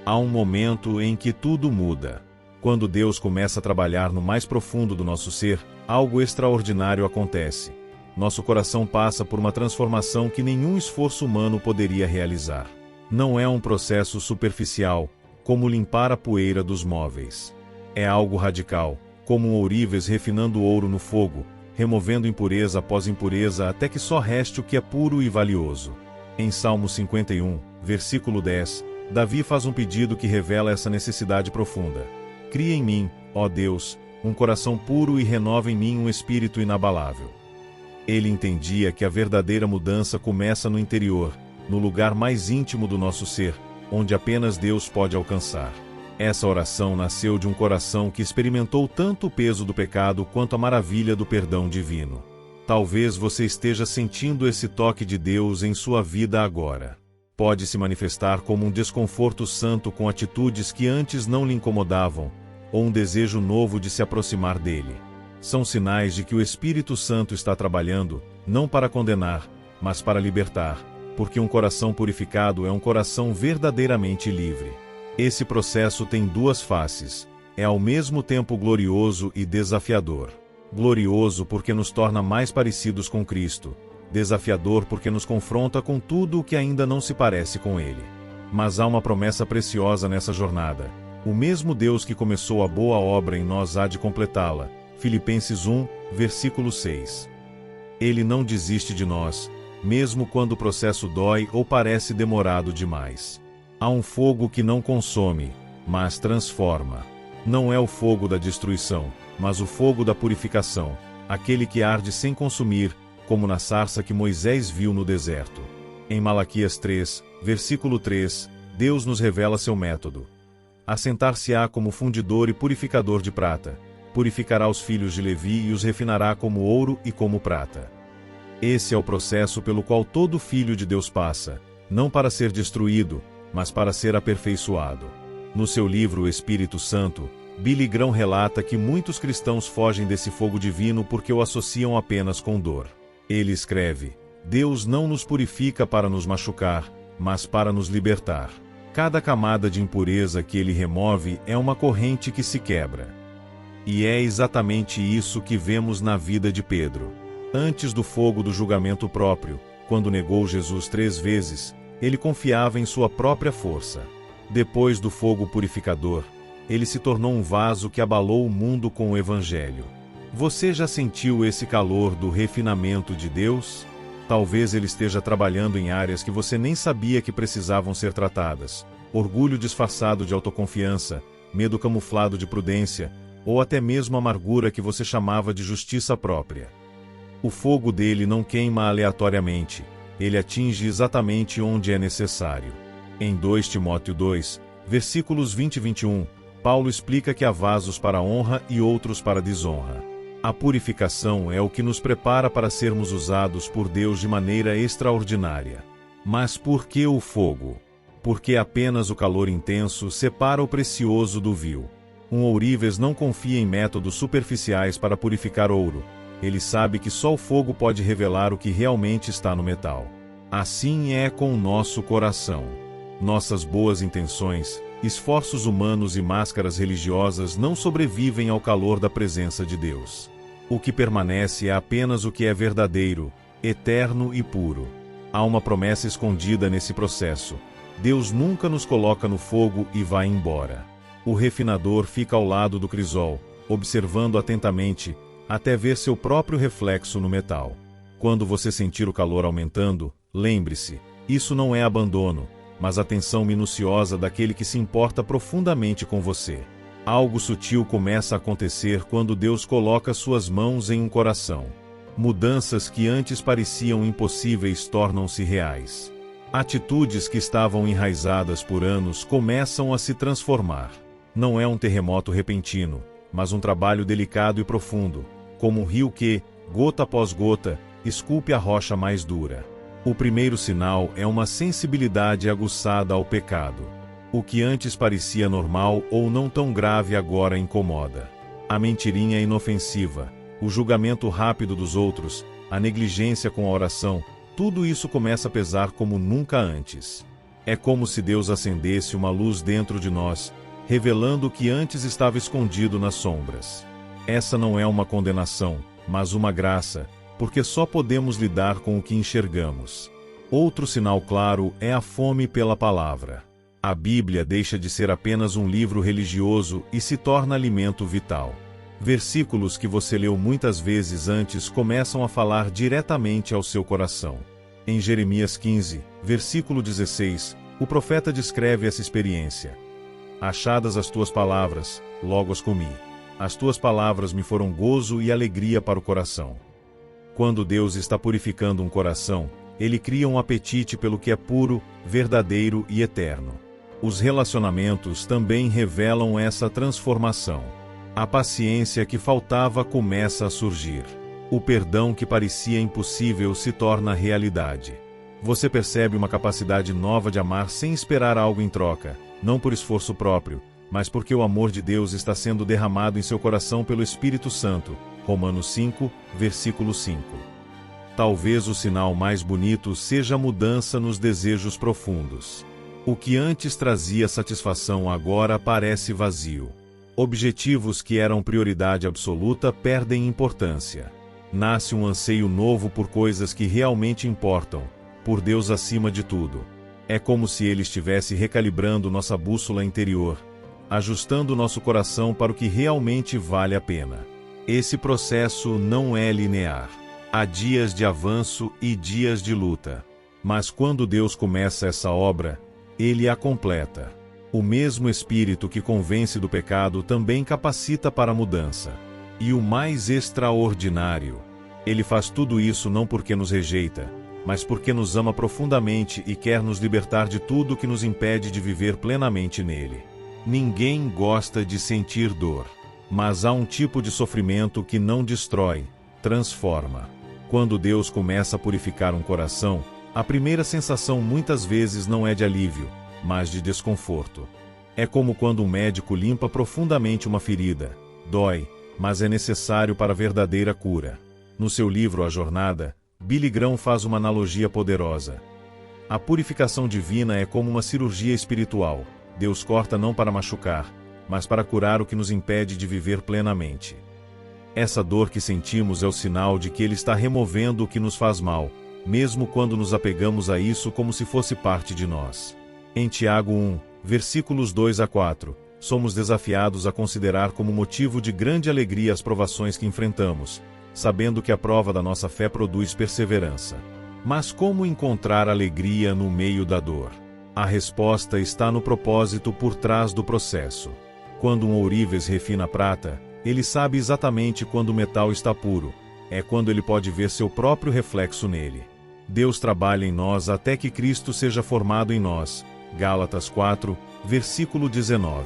Há um momento em que tudo muda. Quando Deus começa a trabalhar no mais profundo do nosso ser, algo extraordinário acontece. Nosso coração passa por uma transformação que nenhum esforço humano poderia realizar. Não é um processo superficial, como limpar a poeira dos móveis. É algo radical, como um ourives refinando ouro no fogo, removendo impureza após impureza até que só reste o que é puro e valioso. Em Salmo 51, versículo 10, Davi faz um pedido que revela essa necessidade profunda. Cria em mim, ó Deus, um coração puro e renova em mim um espírito inabalável. Ele entendia que a verdadeira mudança começa no interior, no lugar mais íntimo do nosso ser, onde apenas Deus pode alcançar. Essa oração nasceu de um coração que experimentou tanto o peso do pecado quanto a maravilha do perdão divino. Talvez você esteja sentindo esse toque de Deus em sua vida agora. Pode se manifestar como um desconforto santo com atitudes que antes não lhe incomodavam, ou um desejo novo de se aproximar dele. São sinais de que o Espírito Santo está trabalhando, não para condenar, mas para libertar, porque um coração purificado é um coração verdadeiramente livre. Esse processo tem duas faces. É ao mesmo tempo glorioso e desafiador. Glorioso porque nos torna mais parecidos com Cristo. Desafiador porque nos confronta com tudo o que ainda não se parece com Ele. Mas há uma promessa preciosa nessa jornada. O mesmo Deus que começou a boa obra em nós há de completá-la. Filipenses 1, versículo 6. Ele não desiste de nós, mesmo quando o processo dói ou parece demorado demais. Há um fogo que não consome, mas transforma. Não é o fogo da destruição, mas o fogo da purificação, aquele que arde sem consumir, como na sarça que Moisés viu no deserto. Em Malaquias 3, versículo 3, Deus nos revela seu método. Assentar-se-á como fundidor e purificador de prata. Purificará os filhos de Levi e os refinará como ouro e como prata. Esse é o processo pelo qual todo filho de Deus passa, não para ser destruído, mas para ser aperfeiçoado. No seu livro O Espírito Santo, Billy Graham relata que muitos cristãos fogem desse fogo divino porque o associam apenas com dor. Ele escreve: Deus não nos purifica para nos machucar, mas para nos libertar. Cada camada de impureza que ele remove é uma corrente que se quebra. E é exatamente isso que vemos na vida de Pedro. Antes do fogo do julgamento próprio, quando negou Jesus 3 vezes, ele confiava em sua própria força. Depois do fogo purificador, ele se tornou um vaso que abalou o mundo com o Evangelho. Você já sentiu esse calor do refinamento de Deus? Talvez ele esteja trabalhando em áreas que você nem sabia que precisavam ser tratadas. Orgulho disfarçado de autoconfiança, medo camuflado de prudência, ou até mesmo amargura que você chamava de justiça própria. O fogo dele não queima aleatoriamente, ele atinge exatamente onde é necessário. Em 2 Timóteo 2, versículos 20 e 21, Paulo explica que há vasos para honra e outros para desonra. A purificação é o que nos prepara para sermos usados por Deus de maneira extraordinária. Mas por que o fogo? Porque apenas o calor intenso separa o precioso do vil. Um ourives não confia em métodos superficiais para purificar ouro. Ele sabe que só o fogo pode revelar o que realmente está no metal. Assim é com o nosso coração. Nossas boas intenções, esforços humanos e máscaras religiosas não sobrevivem ao calor da presença de Deus. O que permanece é apenas o que é verdadeiro, eterno e puro. Há uma promessa escondida nesse processo. Deus nunca nos coloca no fogo e vai embora. O refinador fica ao lado do crisol, observando atentamente, até ver seu próprio reflexo no metal. Quando você sentir o calor aumentando, lembre-se, isso não é abandono, mas atenção minuciosa daquele que se importa profundamente com você. Algo sutil começa a acontecer quando Deus coloca suas mãos em um coração. Mudanças que antes pareciam impossíveis tornam-se reais. Atitudes que estavam enraizadas por anos começam a se transformar. Não é um terremoto repentino, mas um trabalho delicado e profundo, como um rio que, gota após gota, esculpe a rocha mais dura. O primeiro sinal é uma sensibilidade aguçada ao pecado. O que antes parecia normal ou não tão grave agora incomoda. A mentirinha inofensiva, o julgamento rápido dos outros, a negligência com a oração, tudo isso começa a pesar como nunca antes. É como se Deus acendesse uma luz dentro de nós, revelando o que antes estava escondido nas sombras. Essa não é uma condenação, mas uma graça, porque só podemos lidar com o que enxergamos. Outro sinal claro é a fome pela palavra. A Bíblia deixa de ser apenas um livro religioso e se torna alimento vital. Versículos que você leu muitas vezes antes começam a falar diretamente ao seu coração. Em Jeremias 15, versículo 16, o profeta descreve essa experiência. Achadas as tuas palavras, logo as comi. As tuas palavras me foram gozo e alegria para o coração. Quando Deus está purificando um coração, Ele cria um apetite pelo que é puro, verdadeiro e eterno. Os relacionamentos também revelam essa transformação. A paciência que faltava começa a surgir. O perdão que parecia impossível se torna realidade. Você percebe uma capacidade nova de amar sem esperar algo em troca, não por esforço próprio, mas porque o amor de Deus está sendo derramado em seu coração pelo Espírito Santo. Romanos 5, versículo 5. Talvez o sinal mais bonito seja a mudança nos desejos profundos. O que antes trazia satisfação agora parece vazio. Objetivos que eram prioridade absoluta perdem importância. Nasce um anseio novo por coisas que realmente importam, por Deus acima de tudo. É como se Ele estivesse recalibrando nossa bússola interior, ajustando nosso coração para o que realmente vale a pena. Esse processo não é linear. Há dias de avanço e dias de luta. Mas quando Deus começa essa obra, Ele a completa. O mesmo Espírito que convence do pecado também capacita para a mudança. E o mais extraordinário, Ele faz tudo isso não porque nos rejeita, mas porque nos ama profundamente e quer nos libertar de tudo que nos impede de viver plenamente nele. Ninguém gosta de sentir dor, mas há um tipo de sofrimento que não destrói, transforma. Quando Deus começa a purificar um coração, a primeira sensação muitas vezes não é de alívio, mas de desconforto. É como quando um médico limpa profundamente uma ferida. Dói, mas é necessário para a verdadeira cura. No seu livro A Jornada, Billy Graham faz uma analogia poderosa. A purificação divina é como uma cirurgia espiritual. Deus corta não para machucar, mas para curar o que nos impede de viver plenamente. Essa dor que sentimos é o sinal de que Ele está removendo o que nos faz mal, mesmo quando nos apegamos a isso como se fosse parte de nós. Em Tiago 1, versículos 2 a 4, somos desafiados a considerar como motivo de grande alegria as provações que enfrentamos, sabendo que a prova da nossa fé produz perseverança. Mas como encontrar alegria no meio da dor? A resposta está no propósito por trás do processo. Quando um ourives refina a prata, ele sabe exatamente quando o metal está puro. É quando ele pode ver seu próprio reflexo nele. Deus trabalha em nós até que Cristo seja formado em nós. Gálatas 4, versículo 19.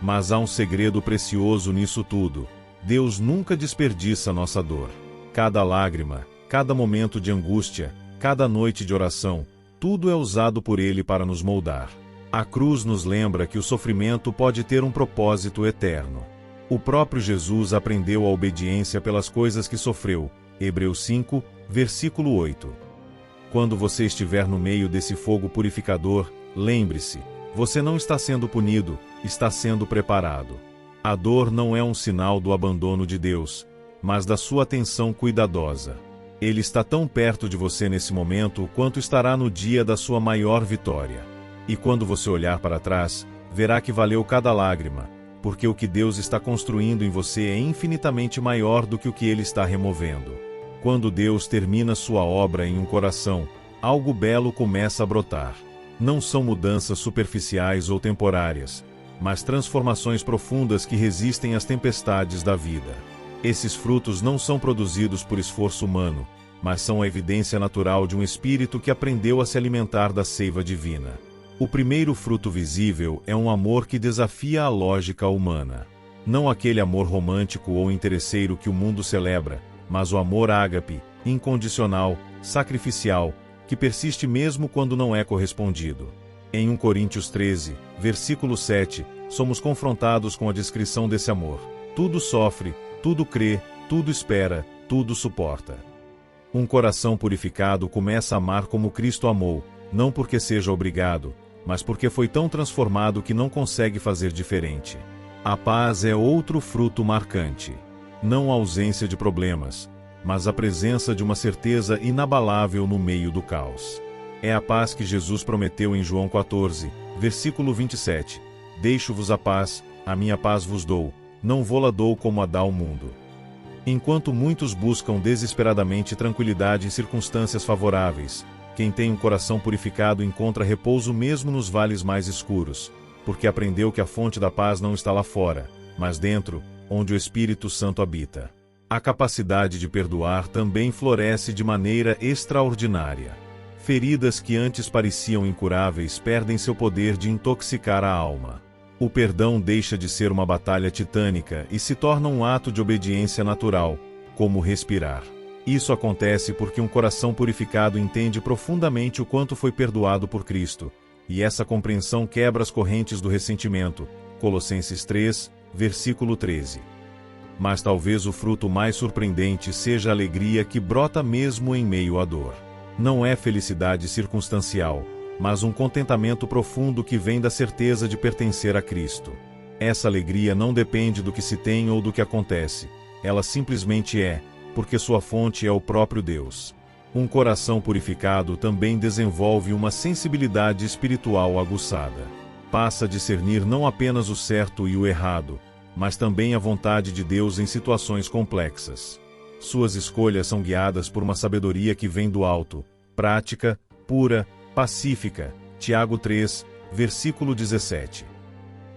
Mas há um segredo precioso nisso tudo. Deus nunca desperdiça nossa dor. Cada lágrima, cada momento de angústia, cada noite de oração, tudo é usado por Ele para nos moldar. A cruz nos lembra que o sofrimento pode ter um propósito eterno. O próprio Jesus aprendeu a obediência pelas coisas que sofreu. Hebreus 5, versículo 8. Quando você estiver no meio desse fogo purificador, lembre-se, você não está sendo punido, está sendo preparado. A dor não é um sinal do abandono de Deus, mas da sua atenção cuidadosa. Ele está tão perto de você nesse momento quanto estará no dia da sua maior vitória. E quando você olhar para trás, verá que valeu cada lágrima, porque o que Deus está construindo em você é infinitamente maior do que o que Ele está removendo. Quando Deus termina sua obra em um coração, algo belo começa a brotar. Não são mudanças superficiais ou temporárias, mas transformações profundas que resistem às tempestades da vida. Esses frutos não são produzidos por esforço humano, mas são a evidência natural de um espírito que aprendeu a se alimentar da seiva divina. O primeiro fruto visível é um amor que desafia a lógica humana. Não aquele amor romântico ou interesseiro que o mundo celebra, mas o amor ágape, incondicional, sacrificial, que persiste mesmo quando não é correspondido. Em 1 Coríntios 13, versículo 7, somos confrontados com a descrição desse amor. Tudo sofre, tudo crê, tudo espera, tudo suporta. Um coração purificado começa a amar como Cristo amou, não porque seja obrigado, mas porque foi tão transformado que não consegue fazer diferente. A paz é outro fruto marcante. Não a ausência de problemas, mas a presença de uma certeza inabalável no meio do caos. É a paz que Jesus prometeu em João 14, versículo 27. Deixo-vos a minha paz vos dou, não vô-la dou como a dá o mundo. Enquanto muitos buscam desesperadamente tranquilidade em circunstâncias favoráveis, quem tem um coração purificado encontra repouso mesmo nos vales mais escuros, porque aprendeu que a fonte da paz não está lá fora, mas dentro, onde o Espírito Santo habita. A capacidade de perdoar também floresce de maneira extraordinária. Feridas que antes pareciam incuráveis perdem seu poder de intoxicar a alma. O perdão deixa de ser uma batalha titânica e se torna um ato de obediência natural, como respirar. Isso acontece porque um coração purificado entende profundamente o quanto foi perdoado por Cristo, e essa compreensão quebra as correntes do ressentimento. Colossenses 3, versículo 13. Mas talvez o fruto mais surpreendente seja a alegria que brota mesmo em meio à dor. Não é felicidade circunstancial, mas um contentamento profundo que vem da certeza de pertencer a Cristo. Essa alegria não depende do que se tem ou do que acontece, ela simplesmente é, porque sua fonte é o próprio Deus. Um coração purificado também desenvolve uma sensibilidade espiritual aguçada. Passa a discernir não apenas o certo e o errado, mas também a vontade de Deus em situações complexas. Suas escolhas são guiadas por uma sabedoria que vem do alto, prática, pura, pacífica. Tiago 3, versículo 17.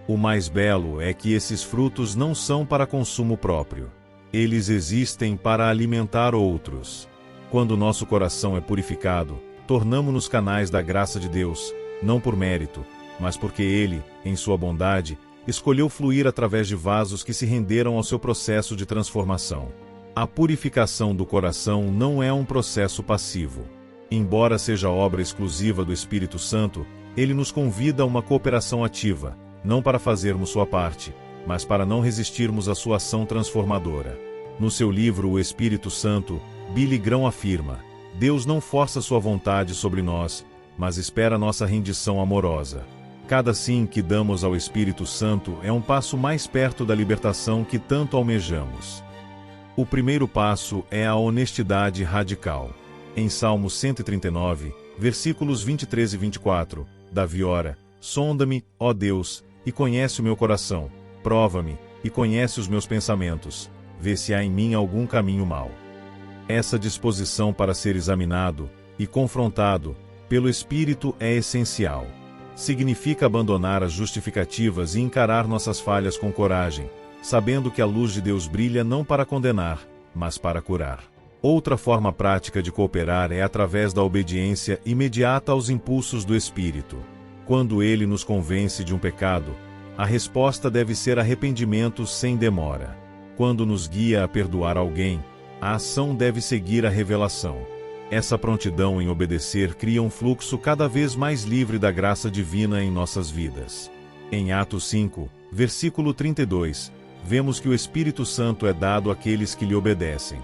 O mais belo é que esses frutos não são para consumo próprio. Eles existem para alimentar outros. Quando nosso coração é purificado, tornamo-nos canais da graça de Deus, não por mérito, mas porque Ele, em sua bondade, escolheu fluir através de vasos que se renderam ao seu processo de transformação. A purificação do coração não é um processo passivo. Embora seja obra exclusiva do Espírito Santo, ele nos convida a uma cooperação ativa, não para fazermos sua parte, mas para não resistirmos à sua ação transformadora. No seu livro O Espírito Santo, Billy Graham afirma: Deus não força sua vontade sobre nós, mas espera nossa rendição amorosa. Cada sim que damos ao Espírito Santo é um passo mais perto da libertação que tanto almejamos. O primeiro passo é a honestidade radical. Em Salmo 139, versículos 23 e 24, Davi ora: Sonda-me, ó Deus, e conhece o meu coração, prova-me, e conhece os meus pensamentos, vê se há em mim algum caminho mau. Essa disposição para ser examinado e confrontado pelo Espírito é essencial. Significa abandonar as justificativas e encarar nossas falhas com coragem, sabendo que a luz de Deus brilha não para condenar, mas para curar. Outra forma prática de cooperar é através da obediência imediata aos impulsos do Espírito. Quando ele nos convence de um pecado, a resposta deve ser arrependimento sem demora. Quando nos guia a perdoar alguém, a ação deve seguir a revelação. Essa prontidão em obedecer cria um fluxo cada vez mais livre da graça divina em nossas vidas. Em Atos 5, versículo 32, vemos que o Espírito Santo é dado àqueles que lhe obedecem.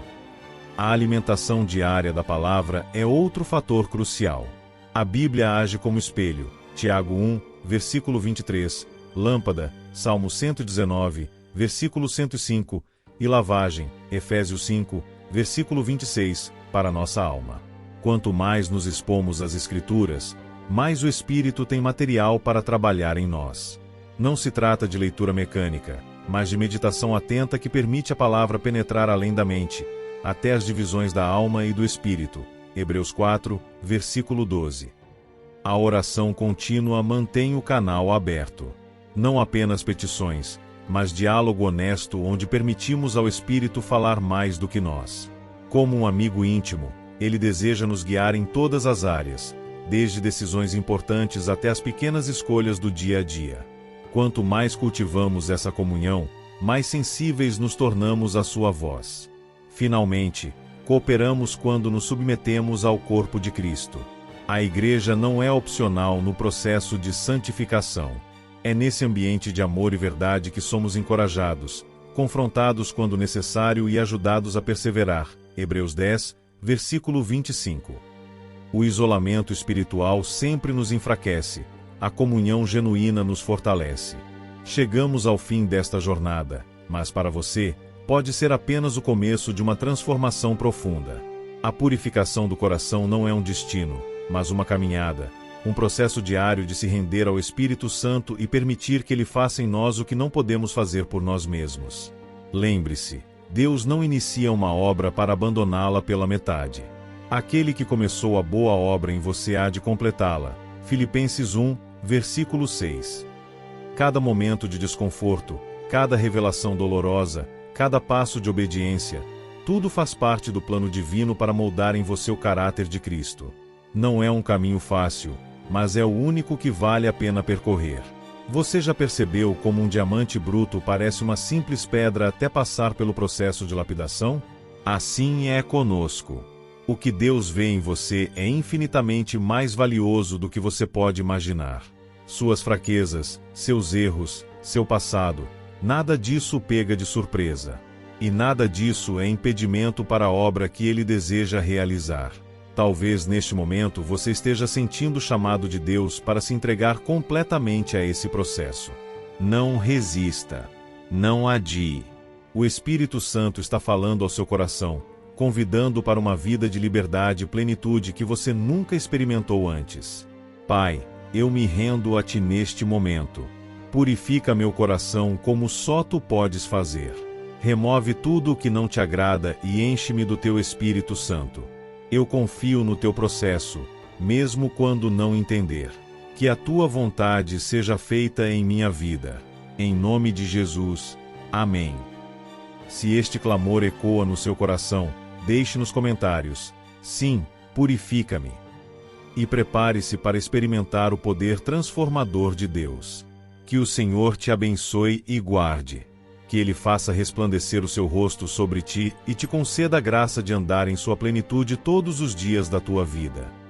A alimentação diária da palavra é outro fator crucial. A Bíblia age como espelho. Tiago 1, versículo 23, lâmpada, Salmo 119, versículo 105, e lavagem, Efésios 5, versículo 26, para nossa alma. Quanto mais nos expomos às Escrituras, mais o Espírito tem material para trabalhar em nós. Não se trata de leitura mecânica, mas de meditação atenta que permite a palavra penetrar além da mente, até as divisões da alma e do espírito. Hebreus 4, versículo 12. A oração contínua mantém o canal aberto. Não apenas petições, mas diálogo honesto onde permitimos ao Espírito falar mais do que nós. Como um amigo íntimo, ele deseja nos guiar em todas as áreas, desde decisões importantes até as pequenas escolhas do dia a dia. Quanto mais cultivamos essa comunhão, mais sensíveis nos tornamos à sua voz. Finalmente, cooperamos quando nos submetemos ao corpo de Cristo. A Igreja não é opcional no processo de santificação. É nesse ambiente de amor e verdade que somos encorajados, confrontados quando necessário e ajudados a perseverar. Hebreus 10, versículo 25. O isolamento espiritual sempre nos enfraquece, a comunhão genuína nos fortalece. Chegamos ao fim desta jornada, mas para você, pode ser apenas o começo de uma transformação profunda. A purificação do coração não é um destino, mas uma caminhada, um processo diário de se render ao Espírito Santo e permitir que Ele faça em nós o que não podemos fazer por nós mesmos. Lembre-se, Deus não inicia uma obra para abandoná-la pela metade. Aquele que começou a boa obra em você há de completá-la. Filipenses 1, versículo 6. Cada momento de desconforto, cada revelação dolorosa, cada passo de obediência, tudo faz parte do plano divino para moldar em você o caráter de Cristo. Não é um caminho fácil, mas é o único que vale a pena percorrer. Você já percebeu como um diamante bruto parece uma simples pedra até passar pelo processo de lapidação? Assim é conosco. O que Deus vê em você é infinitamente mais valioso do que você pode imaginar. Suas fraquezas, seus erros, seu passado, nada disso o pega de surpresa. E nada disso é impedimento para a obra que Ele deseja realizar. Talvez neste momento você esteja sentindo o chamado de Deus para se entregar completamente a esse processo. Não resista. Não adie. O Espírito Santo está falando ao seu coração, convidando para uma vida de liberdade e plenitude que você nunca experimentou antes. Pai, eu me rendo a Ti neste momento. Purifica meu coração como só Tu podes fazer. Remove tudo o que não Te agrada e enche-me do Teu Espírito Santo. Eu confio no Teu processo, mesmo quando não entender. Que a Tua vontade seja feita em minha vida. Em nome de Jesus. Amém. Se este clamor ecoa no seu coração, deixe nos comentários: sim, purifica-me. E prepare-se para experimentar o poder transformador de Deus. Que o Senhor te abençoe e guarde. Que Ele faça resplandecer o seu rosto sobre ti e te conceda a graça de andar em sua plenitude todos os dias da tua vida.